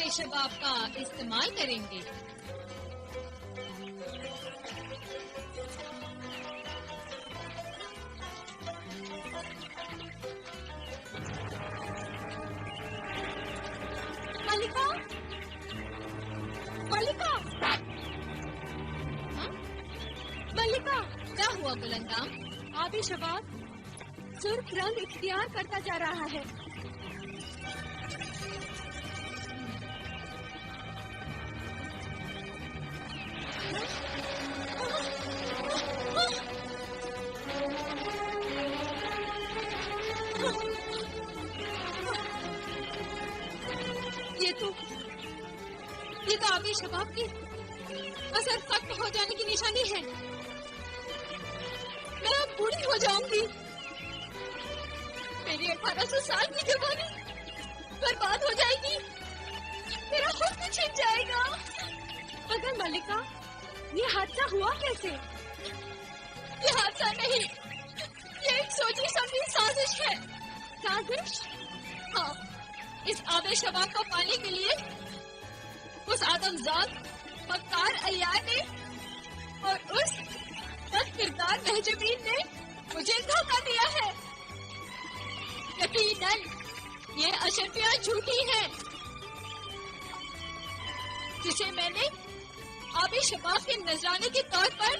आबे शबाब का इस्तेमाल करेंगे। मलिका, मलिका, मलिका, क्या हुआ गुलंदाम? आबे शबाब सुर्ख रंग इख्तियार करता जा रहा है। ये तो आबे शबाब की असर खत्म हो जाने की निशानी है। मैं अब बूढ़ी हो जाऊंगी। मेरी 1800 साल की जवानी बर्बाद हो जाएगी। मेरा हुस्न छिन जाएगा। मगर मलिका, ये हादसा हुआ कैसे? ये हादसा नहीं, ये एक सोची समझी साजिश है। साजिश? हाँ, इस आबे शबाब को पाने के लिए उस आदमजाद मक्कार अय्यार ने और उस बदकिरदार महजबीन ने मुझे धोखा दिया है। यकीनन ये अशर्फियां झूठी हैं, जिसे मैंने आबे शबाब के नजराने के तौर पर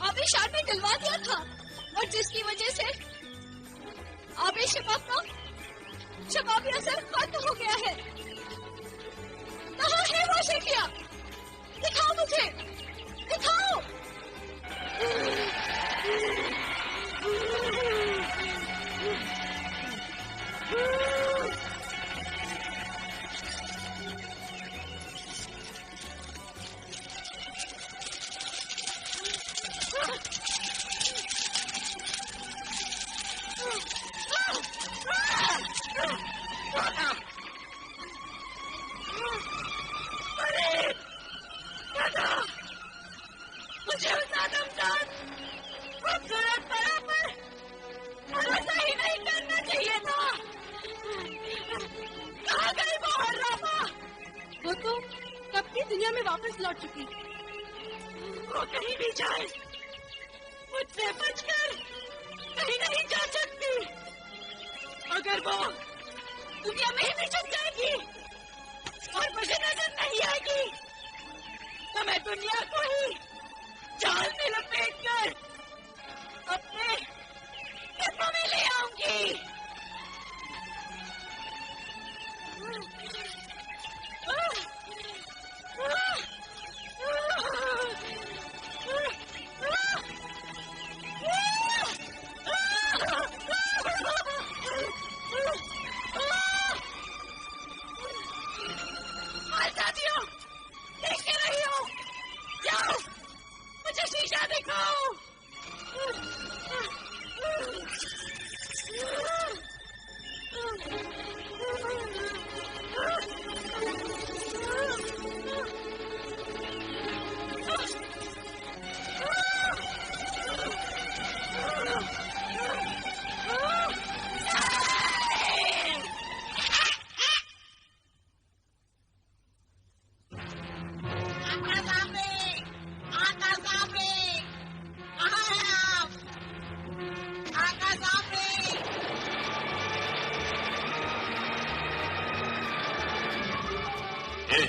आबेशार में डलवा दिया था और जिसकी वजह से आबे शबाब का शबाबी असर खत्म हो गया है। कहाँ है वो अशर्फिया? दिखाओ मुझे, दिखाओ। वापस लौट चुकी। वो कहीं भी जाए, मुझसे बचकर कहीं नहीं जा सकती। अगर वो दुनिया में ही बिछड़ जाएगी और मुझे नजर नहीं आएगी, तो मैं दुनिया को ही जाल में लपेट कर अपने कदमों में ले आऊंगी।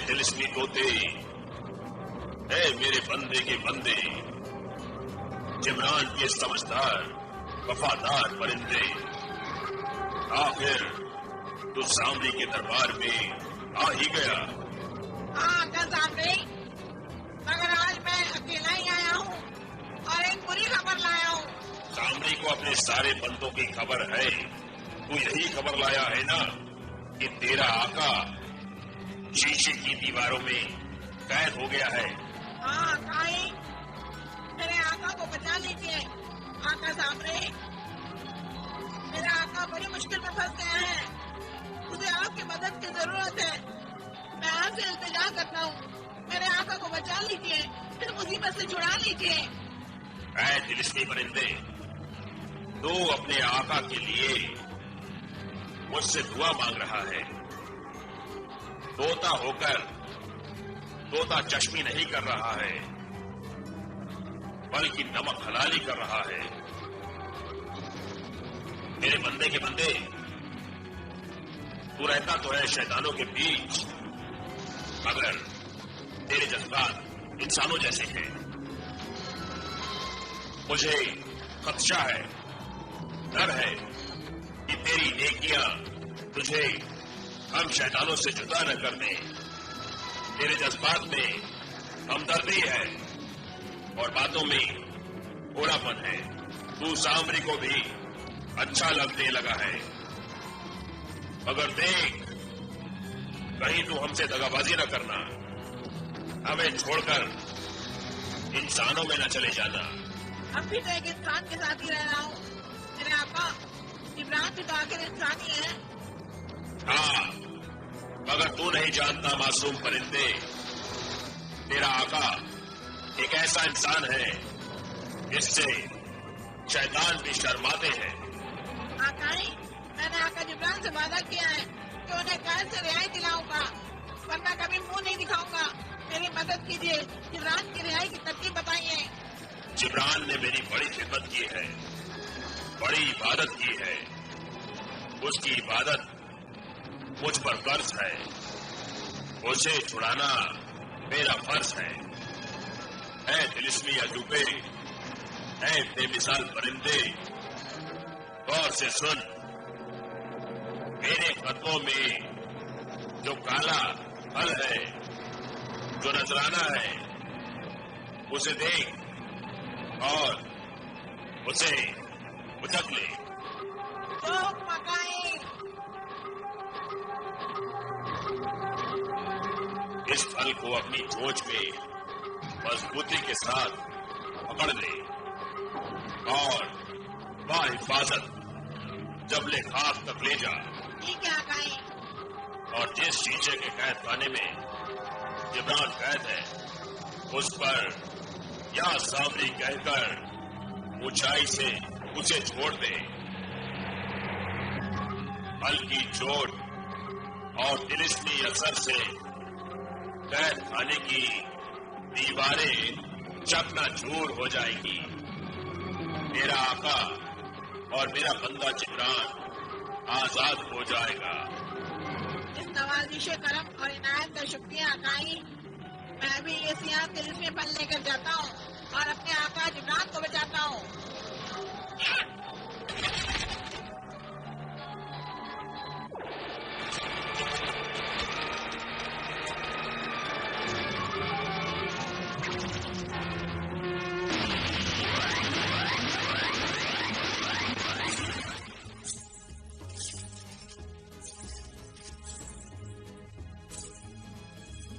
तिलिस्मी तोते, ऐ मेरे बंदे के बंदे, जिब्रान के समझदार वफादार परिंदे, आखिर तू सामरी के दरबार में आ ही गया। हाँ सामरी, मगर आज मैं अकेला ही आया हूँ और एक बुरी खबर लाया हूँ। सामरी को अपने सारे बंदों की खबर है। तू यही खबर लाया है ना कि तेरा आका शीशे की दीवारों में कैद हो गया है। हाँ काई, मेरे आका को बचा लीजिए। आका सामने, मेरा आका बड़ी मुश्किल में फंस गया है। मुझे आपकी मदद की जरूरत है। मैं आपसे इल्तिजा करता हूँ, मेरे आका को बचा लीजिए, फिर मुसीबत से छुड़ा लीजिए। ऐ तिलिस्मी परिंदे, तू अपने आका के लिए मुझसे दुआ मांग रहा है। तोता होकर तोता चश्मी नहीं कर रहा है, बल्कि नमक हलाली कर रहा है। मेरे बंदे के बंदे, तू रहता तो है शैतानों के बीच, मगर तेरे जज्बात इंसानों जैसे हैं। मुझे खदशा है, डर है कि तेरी नेकियां तुझे हम शैतानों से जुदा न कर दें। तेरे जज्बात में हमदर्दी है और बातों में भोलापन है। तू सामरी को भी अच्छा लगने लगा है, मगर देख कहीं तू हमसे दगाबाजी न करना, हमें छोड़कर इंसानों में न चले जाना। अब भी तो एक इंसान के साथ ही रह रहा हूँ। मेरे आका जिब्रान भी तो आखिर इंसान ही है। हाँ, मगर तू नहीं जानता मासूम परिंदे, तेरा आका एक ऐसा इंसान है जिससे शैतान भी शर्माते हैं। आकाई, मैंने आका जिब्रान से वादा किया है कि उन्हें कैद से रिहाई दिलाऊंगा, वरना कभी मुंह नहीं दिखाऊंगा। मेरी मदद कीजिए, जिब्रान की रिहाई की तरकीब बताइए। जिब्रान ने मेरी बड़ी खिदमत की है, बड़ी इबादत की है। उसकी इबादत मुझ पर कर्ज है, उसे छुड़ाना मेरा फर्ज है। ऐ तिलिस्मी अजूबे, ऐ बेमिसाल परिंदे, गौर से सुन। मेरे कदमों में जो काला फल है, जो नजराना है, उसे देख और उसे उचक ले। तो मकाई, इस फल को अपनी चोंच में मजबूती के साथ पकड़ ले और बाहिफाजत जबले खाक तक ले जा। ठीक है आकाई। और जिस शीशे के कैद खाने में जिब्रान कैद है, उस पर या सामरी कहकर ऊंचाई से उसे छोड़ दे। हल्की चोट और तिलिस्मी असर से कैद खाने की दीवारें चकनाचूर हो जाएगी। मेरा आका और मेरा बंदा जिब्रान आजाद हो जाएगा। इस नवाजिश करम और इनायत का शुक्रिया आकाई। मैं भी ये सियाह तिलिस्मी फल लेकर जाता हूँ और अपने आका जिब्रान को बचाता हूँ।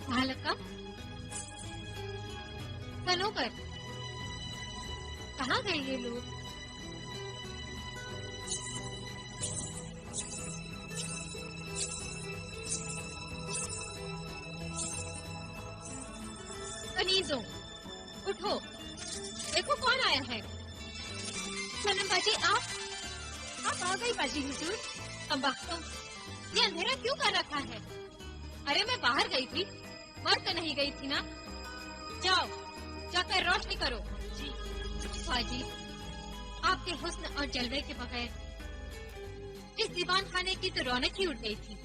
भालका, सनोकर, कहाँ गए ये लोग? कनीजों, उठो, देखो कौन आया है। सनम बाजी, आप आ गई बाजी हुजूर। अम्बा, ये अंधेरा क्यों कर रखा है? अरे मैं बाहर गई थी, मर तो नहीं गई थी ना। जाओ, जाकर रोशनी करो। जी बाजी, आपके हुस्न और जलवे के बगैर इस दीवान खाने की तो रौनक ही उड़ गई थी।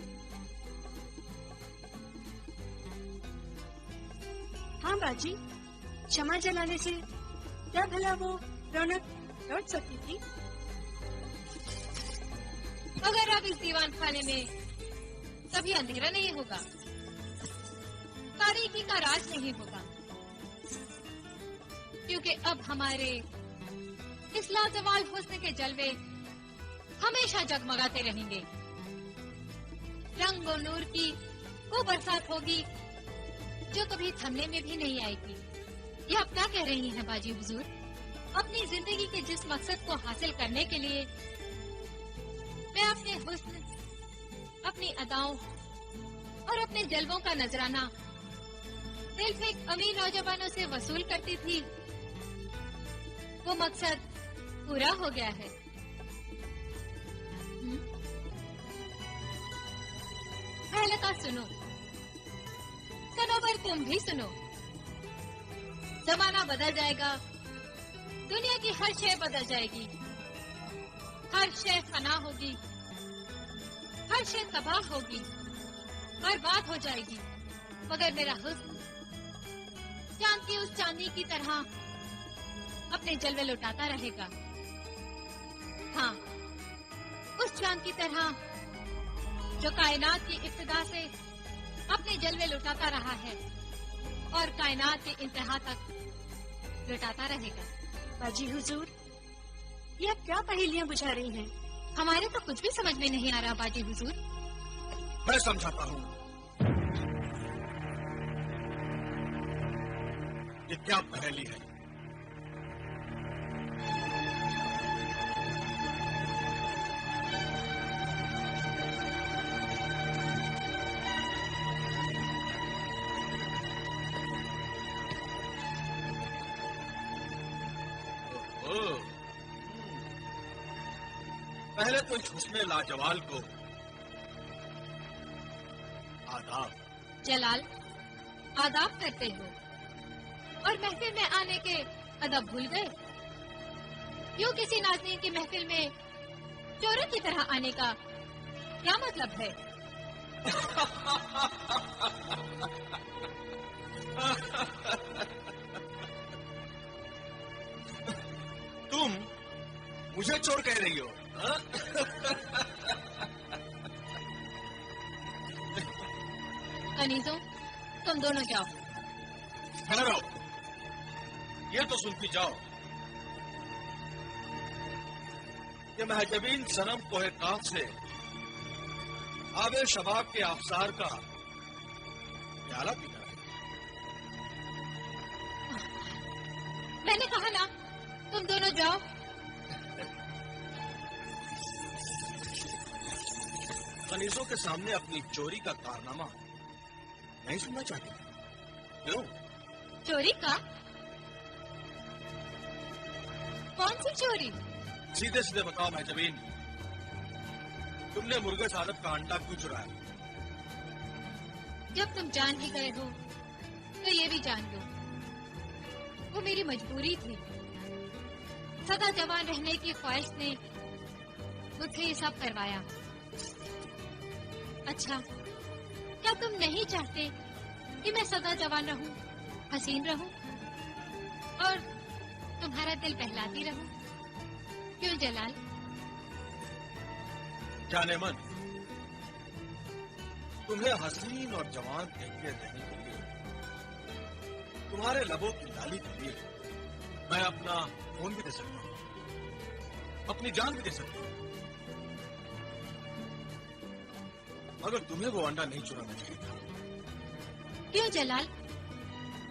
हाँ बाजी, क्षमा जलाने से क्या भला वो रौनक लौट सकती थी? अगर अब इस दीवान खाने में कभी अंधेरा नहीं होगा, तारीकी का राज नहीं होगा, क्योंकि अब हमारे इस लाजवाब हुस्न के जलवे हमेशा जगमगाते रहेंगे। रंग और नूर की वो बरसात होगी जो कभी थमने में भी नहीं आएगी। ये आप क्या कह रही हैं बाजी हुजूर? अपनी जिंदगी के जिस मकसद को हासिल करने के लिए मैं अपने हुस्न, अपनी अदाओं और अपने जलवों का नजराना सिर्फ एक अमीर नौजवानों से वसूल करती थी, वो मकसद पूरा हो गया है। पहले का सुनो, सनोवर तुम भी सुनो। जमाना बदल जाएगा, दुनिया की हर शय बदल जाएगी, हर शय फना होगी, हर शय तबाह होगी, बर्बाद हो जाएगी, मगर मेरा हुस्न चांद की उस चांदनी की तरह अपने जलवे लुटाता रहेगा। हाँ, उस चांद की तरह जो कायनात की इब्तिदा से अपने जलवे लुटाता रहा है और कायनात के इंतहा तक लुटाता रहेगा। बाजी हुजूर, ये आप क्या पहेलियां बुझा रही हैं? हमारे तो कुछ भी समझ में नहीं आ रहा बाजी हुजूर। मैं समझाता हूँ। ये क्या पहेली है? पहले तो इस हुस्ने लाजवाल को आदाब। जलाल, आदाब करते हो और महफिल में आने के अदब भूल गए। क्यों किसी नाज़नीन की महफिल में चोरों की तरह आने का क्या मतलब है? तुम मुझे चोर कह रही हो? अनीसो, तुम दोनों जाओ। ठहरो, ये तो सुनती जाओ। ये महजबीन सनम कोहे काफ से आबे शबाब के आफसार का प्याला पीता है। मैंने कहा ना, तुम दोनों जाओ। कनीजों के सामने अपनी चोरी का कारनामा नहीं सुनना चाहती? क्यों? चोरी का? कौन सी चोरी? सीधे सीधे बताओ महजबीन, तुमने मुर्गे सादत का अंडा क्यों चुराया? जब तुम जान ही गए हो तो ये भी जान लो, वो मेरी मजबूरी थी। सदा जवान रहने की ख्वाहिश ने मुझसे ये सब करवाया। अच्छा, क्या तुम नहीं चाहते कि मैं सदा जवान रहूं, हसीन रहूं और तुम्हारा दिल बहलाती रहूं? क्यों जलाल? जाने मन, तुम्हें हसीन और जवान देखते रहने के लिए, तुम्हारे लबों की लाली के लिए मैं अपना खून भी दे सकता हूं, अपनी जान भी दे सकता हूं, मगर तुम्हें वो अंडा नहीं चुराना चाहिए था। क्यों जलाल?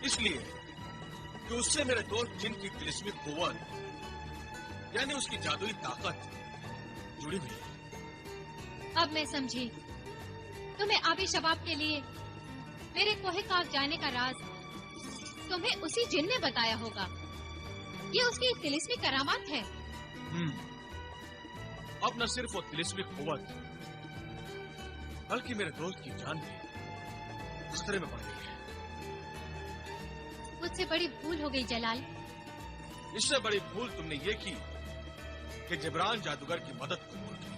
इसलिए कि उससे मेरे दोस्त जिन की तिलिस्मी कुव्वत यानी उसकी जादुई ताकत जुड़ी हुई है। अब मैं समझी, तुम्हें आबे शबाब के लिए मेरे कोहे काफ जाने का राज तुम्हें उसी जिन ने बताया होगा। ये उसकी तिलिस्मी करामात है। अब न सिर्फ वो तिलिस्मी कुव्वत बल्कि मेरे दोस्त की जान भी खतरे में पड़ गई है। मुझसे बड़ी भूल हो गई जलाल। इससे बड़ी भूल तुमने ये की कि जिब्रान जादूगर की मदद को भूल गई।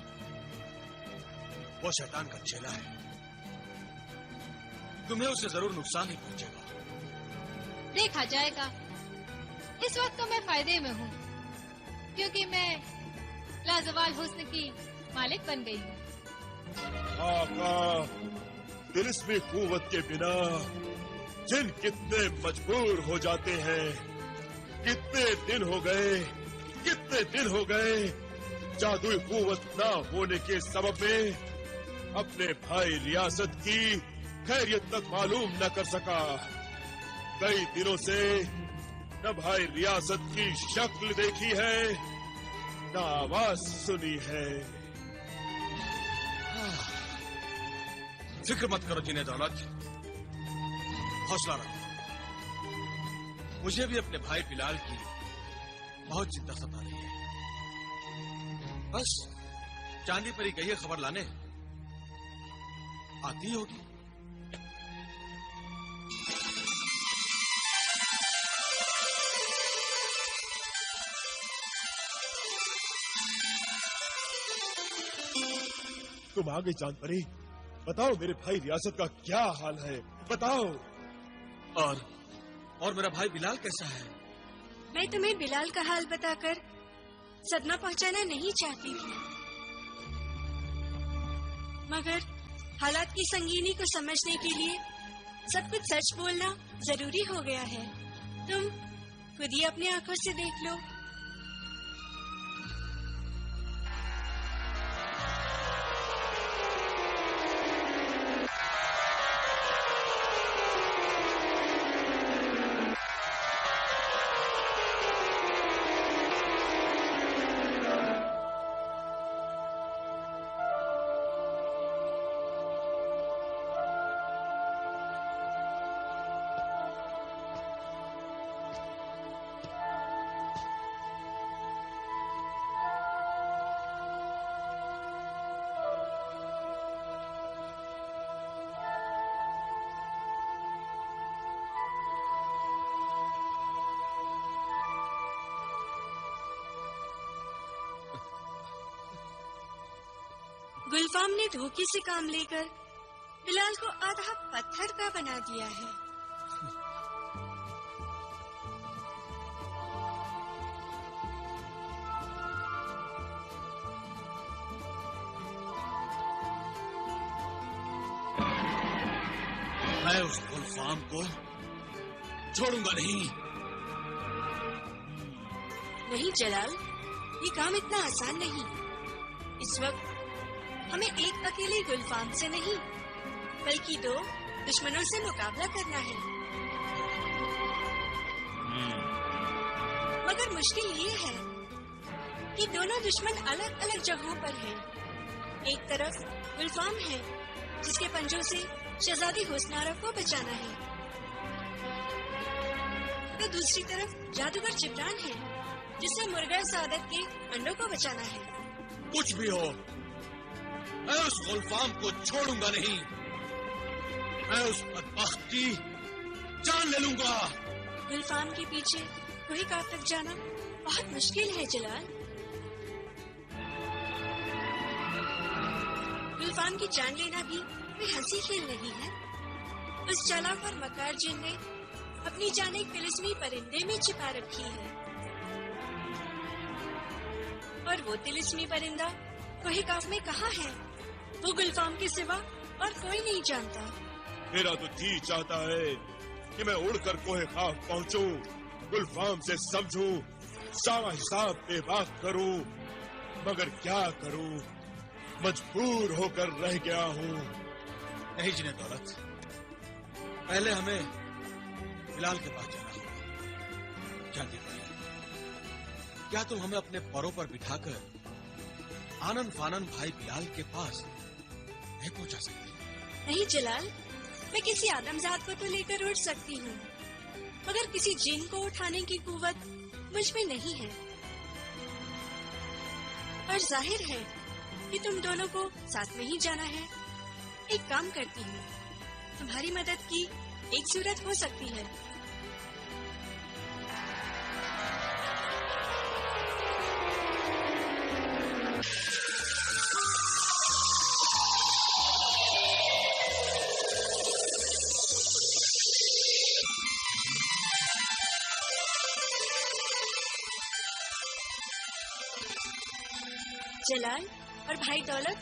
वो शैतान का चेला है, तुम्हें उससे जरूर नुकसान ही पहुंचेगा। देखा जाएगा। इस वक्त तो मैं फायदे में हूँ, क्योंकि मैं लाजवाल हुस्न की मालिक बन गई हूँ। आका, तिलिस्मी कुव्वत के बिना जिन कितने मजबूर हो जाते हैं। कितने दिन हो गए जादुई कुव्वत ना होने के सबब में अपने भाई रियासत की खैरियत तक मालूम न कर सका। कई दिनों से न भाई रियासत की शक्ल देखी है, न आवाज सुनी है। फिक्र मत करो जिन्हें दौलत, हौसला रखो। मुझे भी अपने भाई बिलाल की बहुत चिंता सता रही है। बस चांदी परी गई है खबर लाने, आती होगी। तुम आ गई चांद परी। बताओ मेरे भाई रियासत का क्या हाल है, बताओ। और मेरा भाई बिलाल कैसा है? मैं तुम्हें बिलाल का हाल बताकर सदमा पहुंचाना नहीं चाहती थी, मगर हालात की संगीनी को समझने के लिए सब कुछ सच बोलना जरूरी हो गया है। तुम खुद ही अपनी आंखों से देख लो। गुलफाम ने धोखे से काम लेकर बिलाल को आधा पत्थर का बना दिया है। मैं उस गुलफाम को छोड़ूंगा नहीं। नहीं जलाल, ये काम इतना आसान नहीं। इस वक्त हमें एक अकेले गुलफाम से नहीं बल्कि 2 दुश्मनों से मुकाबला करना है। मगर मुश्किल ये है कि दोनों दुश्मन अलग अलग जगहों पर हैं। एक तरफ गुलफाम है जिसके पंजों से शहजादी हुस्नारा को बचाना है, तो दूसरी तरफ जादूगर जिब्रान है जिसे मुर्गा सादत के अंडों को बचाना है। कुछ भी हो, मैं उस गुलफाम को छोड़ूंगा नहीं। मैं उस बदबख्त की जान ले लूंगा। गुलफाम के पीछे कोई काट तक जाना बहुत मुश्किल है जलाल। गुलफाम की जान लेना भी कोई हंसी खेल नहीं है। उस चालाक और मकार जिन ने अपनी जान एक तिलिस्मी परिंदे में छिपा रखी है, और वो तिलिस्मी परिंदा कोई काफ में कहाँ है, वो गुलफाम के सिवा और कोई नहीं जानता। मेरा तो जी चाहता है कि मैं उड़कर कोहे खाफ पहुंचूं, गुलफाम से समझूं, सारा हिसाब बेबाक करूं, मगर क्या करूं, मजबूर होकर रह गया हूं। नहीं जिन्हें दौलत, पहले हमें बिलाल के पास जाना होगा। जल्दी करिए। क्या तुम हमें अपने पैरों पर बिठाकर आनन फानन भाई बिलाल के पास नहीं पहुंचा सकती? नहीं जलाल, मैं किसी आदमजात को तो लेकर उड़ सकती हूँ, मगर किसी जिन को उठाने की कुव्वत मुझ में नहीं है। और जाहिर है कि तुम दोनों को साथ में ही जाना है। एक काम करती हूँ, तुम्हारी मदद की एक सूरत हो सकती है। जलाल और भाई दौलत,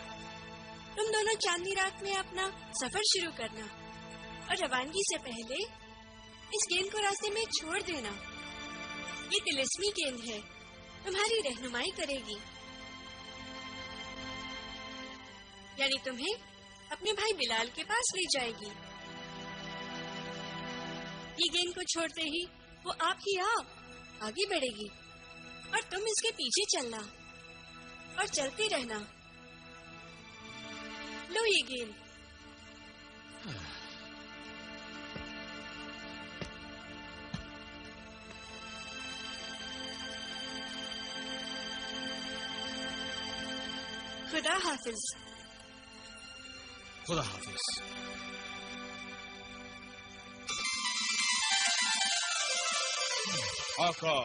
तुम दोनों चांदनी रात में अपना सफर शुरू करना, और रवानगी से पहले इस गेंद को रास्ते में छोड़ देना। ये तिलिस्मी गेंद है, तुम्हारी रहनुमाई करेगी, यानी तुम्हें अपने भाई बिलाल के पास ले जाएगी। ये गेंद को छोड़ते ही वो आप ही आप आगे बढ़ेगी, और तुम इसके पीछे चलना और चलते रहना। लो ये गेंद। खुदा हाफिज। खुदा हाफिज। आका,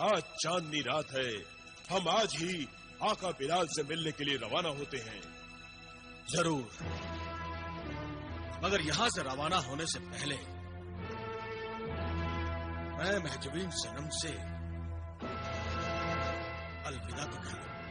आज चांदनी रात है। हम आज ही आका बिलाल से मिलने के लिए रवाना होते हैं। जरूर, मगर यहां से रवाना होने से पहले मैं महजबीन सनम से अलविदा तो कह लूं।